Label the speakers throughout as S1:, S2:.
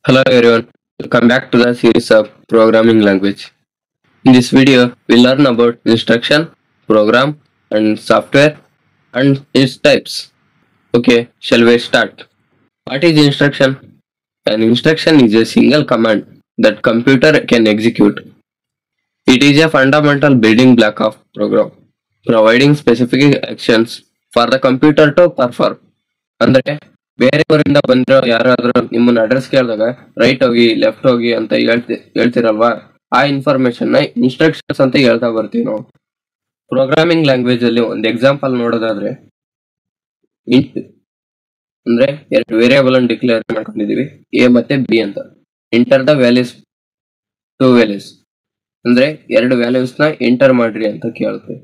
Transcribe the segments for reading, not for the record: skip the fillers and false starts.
S1: Hello everyone, welcome back to the series of programming language. In this video, we learn about instruction, program, and software and its types. Okay, shall we start? What is instruction? An instruction is a single command that computer can execute. It is a fundamental building block of program, providing specific actions for the computer to perform. ಅಂದ್ರೆ ಬೇರೆ ಊರಿಂದ ಬಂದಿರೋ ಯಾರಾದ್ರೂ ನಿಮ್ಮನ್ನ address ಕೇಳಿದಾಗ right ಹೋಗಿ left ಹೋಗಿ ಅಂತ ಹೇಳ್ತಿರಲ್ವಾ, ಆ ಇನ್ಫಾರ್ಮೇಶನ್ ನ ಇನ್ಸ್ಟ್ರಕ್ಷನ್ಸ್ ಅಂತ ಹೇಳ್ತಾ ಬರ್ತೀವಿ ನಾವು. ಪ್ರೋಗ್ರಾಮಿಂಗ್ ಲ್ಯಾಂಗ್ವೇಜ್ ಅಲ್ಲಿ ಒಂದು ಎಕ್ಸಾಂಪಲ್ ನೋಡೋದಾದ್ರೆ, ಇಂಟ್ ಅಂದ್ರೆ ಎರಡು ವೇರಿಯೇಬಲ್ ಅನ್ನು ಡಿಕ್ಲೇರ್ ಮಾಡ್ಕೊಂಡಿದೀವಿ, ಎ ಮತ್ತೆ ಬಿ ಅಂತ. Enter the values two values ಅಂದ್ರೆ ಎರಡು ವ್ಯಾಲ್ಯೂಸ್ ನ ಎಂಟರ್ ಮಾಡ್ರಿ ಅಂತ ಕೇಳುತ್ತೆ.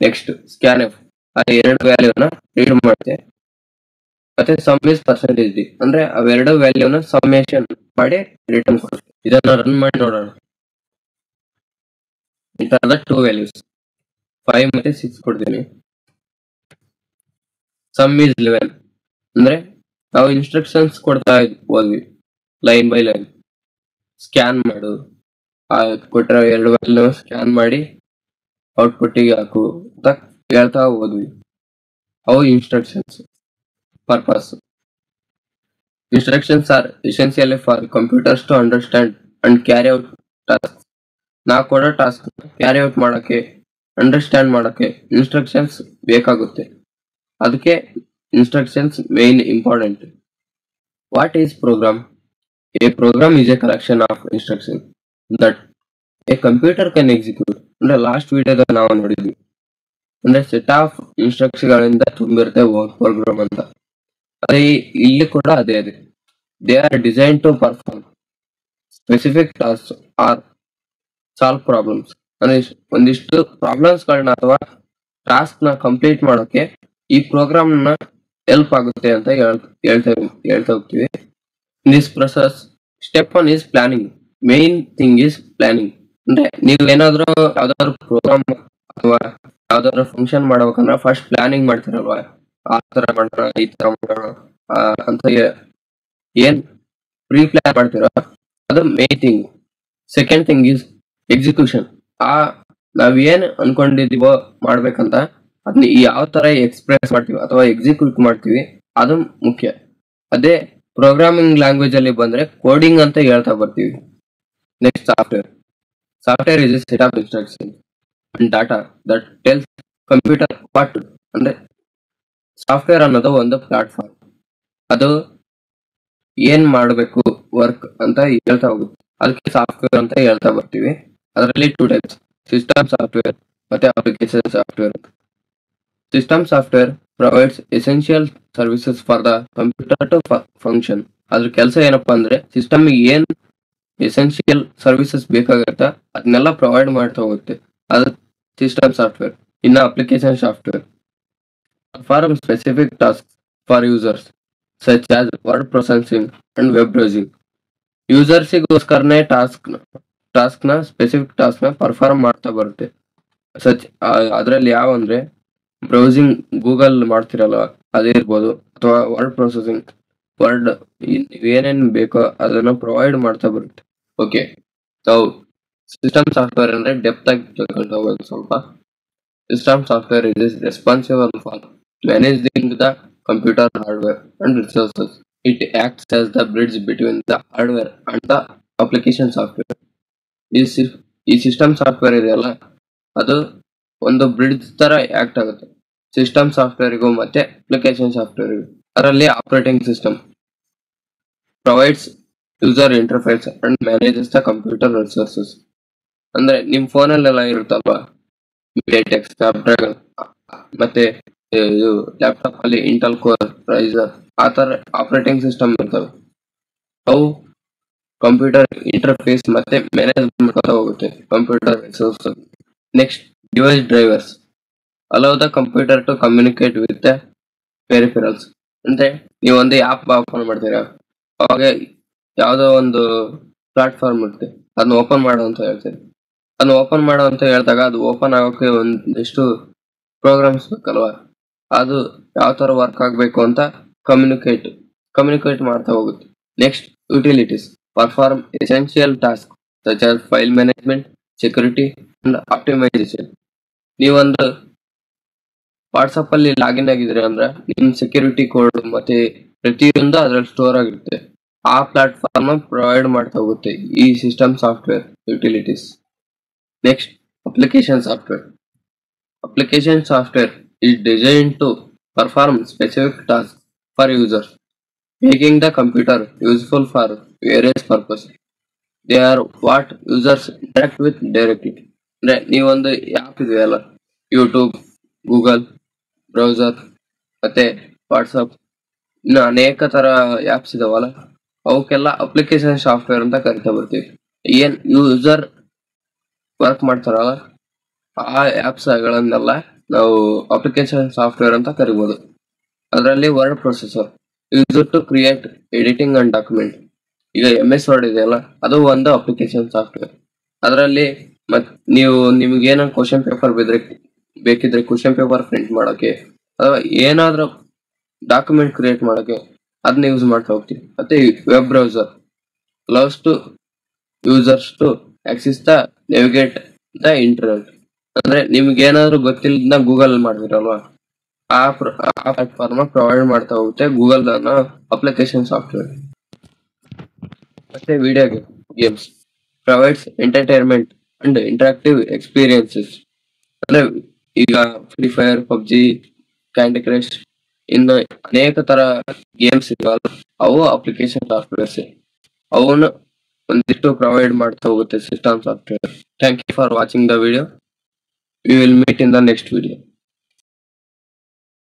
S1: ನೆಕ್ಸ್ಟ್ ಸ್ಕ್ಯಾನ್ ಎಫ್ ಆ ಎರಡು ವ್ಯಾಲ್ಯೂನ ರೀಡ್ ಮಾಡುತ್ತೆ. ಮತ್ತೆ ಸಮ್ ಇಸ್ ಪರ್ಸೆಂಟೇಜ್ ಡಿ ಅಂದ್ರೆ ಅವೆರಡು ವ್ಯಾಲ್ಯೂನ ಸಮ್ಮೇಷನ್ ಮಾಡಿ ರಿಟರ್ನ್ ಕೊಡುತ್ತೆ. ಇದನ್ನ ರನ್ ಮಾಡಿ ನೋಡೋಣ. ಇಂಟರ್ ದ ಟೂ ವ್ಯಾಲ್ಯೂಸ್ 5 ಮತ್ತೆ 6 ಕೊಡ್ತೀನಿ. ಸಮ್ ಇಸ್ 11 ಅಂದ್ರೆ ನಾವು ಇನ್ಸ್ಟ್ರಕ್ಷನ್ಸ್ ಕೊಡ್ತಾ ಹೋದ್ವಿ ಲೈನ್ ಬೈ ಲೈನ್. ಸ್ಕ್ಯಾನ್ ಮಾಡು, ಆ ಕೊಟ್ಟಿರೋ ಎರಡು ವ್ಯಾಲ್ಯೂ ಸ್ಕ್ಯಾನ್ ಮಾಡಿ ಔಟ್ಪುಟ್ಟಿಗೆ ಹಾಕು ಅಂತ ಹೇಳ್ತಾ ಹೋದ್ವಿ. ಅವು instructions. Purpose. Instructions are essentially for computers to understand and carry out tasks. ನಾವು ಕೊಡೋ ಟಾಸ್ಕ್ ಕ್ಯಾರಿ ಔಟ್ ಮಾಡೋಕ್ಕೆ, ಅಂಡರ್ಸ್ಟ್ಯಾಂಡ್ ಮಾಡೋಕ್ಕೆ ಇನ್ಸ್ಟ್ರಕ್ಷನ್ಸ್ ಬೇಕಾಗುತ್ತೆ. ಅದಕ್ಕೆ instructions main important. What is program? A program is a collection of instruction that a computer can execute. ಅಂದ್ರೆ last ವಿಡಿಯೋದಾಗ ನಾವು ನೋಡಿದ್ವಿ, ಅಂದ್ರೆ ಸೆಟ್ ಆಫ್ ಇನ್ಸ್ಟ್ರಕ್ಷನ್ ಗಳಿಂದ ತುಂಬಿರುತ್ತೆ ಪ್ರೋಗ್ರಾಮ್ ಅಂತ. ಅದೇ ಇಲ್ಲಿ ಕೂಡ ಅದೇ ಇದೆ. They are designed to perform specific task or solve problems. ಅಂದ್ರೆ ಒಂದಿಷ್ಟು ಪ್ರಾಬ್ಲಮ್ಸ್ ಗಳನ್ನ ಅಥವಾ ಟಾಸ್ಕ್ ನ ಕಂಪ್ಲೀಟ್ ಮಾಡೋಕೆ ಈ ಪ್ರೋಗ್ರಾಮ್ ನ ಹೆಲ್ಪ್ ಆಗುತ್ತೆ ಅಂತ ಹೇಳ್ತಾ ಹೋಗ್ತೀವಿ. In this process step one is planning. Main thing is planning. ಅಂದ್ರೆ ನೀವು ಏನಾದ್ರೂ ಯಾವ್ದಾದ್ರು ಪ್ರೋಗ್ರಾಮ್ ಅಥವಾ ಯಾವ್ದಾದ್ರು ಫಂಕ್ಷನ್ ಮಾಡ್ಬೇಕಂದ್ರೆ ಫಸ್ಟ್ ಪ್ಲಾನಿಂಗ್ ಮಾಡ್ತಿರಲ್ವಾ, ಆ ತರ ಮಾಡೋಣ ಈ ತರ ಮಾಡೋಣ ಅಂತ ಏನ್ ಪ್ರೀ ಪ್ಲಾನ್ ಮಾಡ್ತೀರಾ, ಅದು main thing. Second thing is execution. ನಾವೇನ್ ಅನ್ಕೊಂಡಿದೀವೋ ಮಾಡ್ಬೇಕಂತ ಅದನ್ನ ಯಾವ ತರ ಎಕ್ಸ್ಪ್ರೆಸ್ ಮಾಡ್ತೀವಿ ಅಥವಾ ಎಕ್ಸಿಕ್ಯೂಟ್ ಮಾಡ್ತೀವಿ ಅದು ಮುಖ್ಯ. ಅದೇ ಪ್ರೋಗ್ರಾಮಿಂಗ್ ಲ್ಯಾಂಗ್ವೇಜ್ ಅಲ್ಲಿ ಬಂದ್ರೆ ಕೋಡಿಂಗ್ ಅಂತ ಹೇಳ್ತಾ ಬರ್ತೀವಿ. Next software. Software is a set of instruction and data that tells computer what to. ಅಂದ್ರೆ ಸಾಫ್ಟ್ವೇರ್ ಅನ್ನೋದು ಒಂದು ಪ್ಲಾಟ್ಫಾರ್ಮ್, ಅದು ಏನ್ ಮಾಡಬೇಕು ವರ್ಕ್ ಅಂತ ಹೇಳ್ತಾ ಹೋಗುತ್ತೆ. ಅದಕ್ಕೆ ಸಾಫ್ಟ್ವೇರ್ ಅಂತ ಹೇಳ್ತಾ ಬರ್ತೀವಿ. ಅದರಲ್ಲಿ ಟೂ ಟೈಪ್ಸ್, ಸಿಸ್ಟಮ್ ಸಾಫ್ಟ್ವೇರ್ ಮತ್ತೆ application software. System software provides essential services for the computer to function. ಅದ್ರ ಕೆಲಸ ಏನಪ್ಪಾ ಅಂದ್ರೆ ಸಿಸ್ಟಮ್ ಏನ್ ಎಸೆನ್ಷಿಯಲ್ ಸರ್ವಿಸಸ್ ಬೇಕಾಗತ್ತ ಅದನ್ನೆಲ್ಲ ಪ್ರೊವೈಡ್ ಮಾಡ್ತಾ ಹೋಗುತ್ತೆ, ಅದು ಸಿಸ್ಟಮ್ ಸಾಫ್ಟ್ವೇರ್. ಇನ್ನು application software perform specific tasks for users such as word processing and web browsing. ಯೂಸರ್ಸಿಗೋಸ್ಕರನೇ ಟಾಸ್ಕ್ ನ ಸ್ಪೆಸಿಫಿಕ್ ಟಾಸ್ಕ್ ನ ಪರ್ಫಾರ್ಮ್ ಮಾಡ್ತಾ ಬರುತ್ತೆ. ಅದರಲ್ಲಿ ಯಾವ ಅಂದ್ರೆ ಬ್ರೌಸಿಂಗ್, ಗೂಗಲ್ ಮಾಡ್ತಿರಲ್ಲ ಅದೇ ಇರ್ಬೋದು, ಅಥವಾ ವರ್ಡ್ ಪ್ರೊಸೆಸಿಂಗ್, ವರ್ಡ್ ಏನೇನ್ ಬೇಕೋ ಅದನ್ನ ಪ್ರೊವೈಡ್ ಮಾಡ್ತಾ ಬರುತ್ತೆ. ಓಕೆ, ಸಿಸ್ಟಮ್ ಸಾಫ್ಟ್ವೇರ್ ಅಂದ್ರೆ ಡೆಪ್ತ್ ಆಗಿ ತಿಳ್ಕೊಂಡು ಹೋಗೋದು ಸ್ವಲ್ಪ. System software is responsible for managing the computer hardware and resources. It acts as the bridge between the hardware and the application software. ಈ ಸಿಸ್ಟಮ್ ಸಾಫ್ಟ್ವೇರ್ ಇದೆಯಲ್ಲ, ಅದು ಒಂದು ಬ್ರಿಡ್ಜ್ ತರ ಆಕ್ಟ್ ಆಗುತ್ತೆ ಸಿಸ್ಟಮ್ ಸಾಫ್ಟ್ವೇರ್ಗೂ ಮತ್ತೆ ಅಪ್ಲಿಕೇಶನ್ ಸಾಫ್ಟ್ವೇರ್ಗೂ. ಅದರಲ್ಲಿ operating system provides user interface and manages the computer resources. ಅಂದ್ರೆ ನಿಮ್ ಫೋನಲ್ಲೆಲ್ಲ ಇರುತ್ತಲ್ವಾ, ಟೆಕ್ಸ್ಟ್ ಸ್ನ್ಯಾಪ್ಡ್ರಾಗನ್ ಮತ್ತೆ ಇದು ಲ್ಯಾಪ್ಟಾಪ್ ಅಲ್ಲಿ ಇಂಟೆಲ್ ಕೋರ್ ರೈಸರ್, ಆ ತರ ಆಪರೇಟಿಂಗ್ ಸಿಸ್ಟಮ್ ಇರ್ತವೆ. ಅವು ಕಂಪ್ಯೂಟರ್ ಇಂಟರ್ಫೇಸ್ ಮತ್ತೆ ಮ್ಯಾನೇಜ್ ಮಾಡ್ತಾ ಹೋಗುತ್ತೆ computer resource. Next device drivers allow the computer to communicate with the peripherals. ಅಂದ್ರೆ ನೀವು ಒಂದು ಆಪ್ ಓಪನ್ ಮಾಡ್ತೀರಾ, ಅವಾಗ ಯಾವ್ದೋ ಒಂದು ಪ್ಲಾಟ್ಫಾರ್ಮ್ ಇರುತ್ತೆ, ಅದನ್ನ ಓಪನ್ ಮಾಡು ಅಂತ ಹೇಳ್ತೀರಿ. ಅದನ್ನ ಓಪನ್ ಮಾಡು ಅಂತ ಹೇಳಿದಾಗ ಅದು ಓಪನ್ ಆಗೋಕೆ ಒಂದಿಷ್ಟು ಪ್ರೋಗ್ರಾಮ್ಸ್ ಬೇಕಲ್ವಾ, ಅದು ಯಾವ ತರ ವರ್ಕ್ ಆಗ್ಬೇಕು ಅಂತ ಕಮ್ಯುನಿಕೇಟ್ ಮಾಡ್ತಾ ಹೋಗುತ್ತೆ. Next Utilities perform essential tasks such as file management, security, and optimization. ನೀವೊಂದು ವಾಟ್ಸಪ್ ಅಲ್ಲಿ ಲಾಗಿನ್ ಆಗಿದ್ರೆ ಅಂದ್ರೆ ನಿಮ್ ಸೆಕ್ಯೂರಿಟಿ ಕೋಡ್ ಮತ್ತೆ ಪ್ರತಿಯೊಂದು ಅದ್ರಲ್ಲಿ ಸ್ಟೋರ್ ಆಗಿರುತ್ತೆ. ಆ ಪ್ಲಾಟ್ಫಾರ್ಮ್ ಪ್ರೊವೈಡ್ ಮಾಡ್ತಾ ಹೋಗುತ್ತೆ ಈ system software utilities. Next, application software. Application software is designed to perform specific tasks for users, making the computer useful for various purposes. They are what users interact with directly. ಅಂದ್ರೆ ನೀವೊಂದು app ಇದೆಯಲ್ಲ, YouTube, Google browser ಮತ್ತೆ WhatsApp, ಇನ್ನು ಅನೇಕ ತರ apps ಇದಾವಲ್ಲ, ಅವಕ್ಕೆಲ್ಲ application software ಅಂತ ಕರಿತಾ ಬರ್ತೀವಿ. ಏನ್ ಯೂಸರ್ ವರ್ಕ್ ಮಾಡ್ತಾರಲ್ಲ ಆ ಆ್ಯಪ್ಸ್ಗಳನ್ನೆಲ್ಲ ನಾವು ಅಪ್ಲಿಕೇಶನ್ ಸಾಫ್ಟ್ವೇರ್ ಅಂತ ಕರಿಬೋದು. ಅದರಲ್ಲಿ word processor use to create editing and document. ಈಗ MS ವರ್ಡ್ ಇದೆಯಲ್ಲ, ಅದು ಒಂದು ಅಪ್ಲಿಕೇಶನ್ ಸಾಫ್ಟ್ವೇರ್. ಅದರಲ್ಲಿ ನೀವು ನಿಮ್ಗೇನೋ ಕ್ವಶನ್ ಪೇಪರ್ ಬೇಕಿದ್ರೆ ಕ್ವಶನ್ ಪೇಪರ್ ಪ್ರಿಂಟ್ ಮಾಡೋಕೆ ಅಥವಾ ಏನಾದ್ರೂ ಡಾಕ್ಯುಮೆಂಟ್ ಕ್ರಿಯೇಟ್ ಮಾಡೋಕೆ ಅದನ್ನ ಯೂಸ್ ಮಾಡ್ತಾ ಹೋಗ್ತೀವಿ. ಮತ್ತೆ web browser allows to users to access the navigate the internet. ಅಂದ್ರೆ ನಿಮ್ಗೆ ಏನಾದ್ರು ಗೊತ್ತಿಲ್ಲ ಗೂಗಲ್ ಮಾಡಿದಿರಲ್ವಾ, ಆ ಪ್ಲಾಟ್ಫಾರ್ಮ್ ಪ್ರೊವೈಡ್ ಮಾಡ್ತಾ ಹೋಗುತ್ತೆ ಗೂಗಲ್ ಅನ್ನೋ ಅಪ್ಲಿಕೇಶನ್ ಸಾಫ್ಟ್ವೇರ್. ಮತ್ತೆ video games provides entertainment and interactive experiences. ಅಂದ್ರೆ ಈಗ free fire, PUBG, candy crush, ಇನ್ನು ಅನೇಕ ತರ ಗೇಮ್ಸ್ ಇದಾವಲ್ಲ, ಅವು ಅಪ್ಲಿಕೇಶನ್ ಸಾಫ್ಟ್ವೇರ್ಸ್. ಅವನು ಒಂದಿಷ್ಟು ಪ್ರೊವೈಡ್ ಮಾಡ್ತಾ ಹೋಗುತ್ತೆ system software. Thank you for watching the video. We will meet in the next video.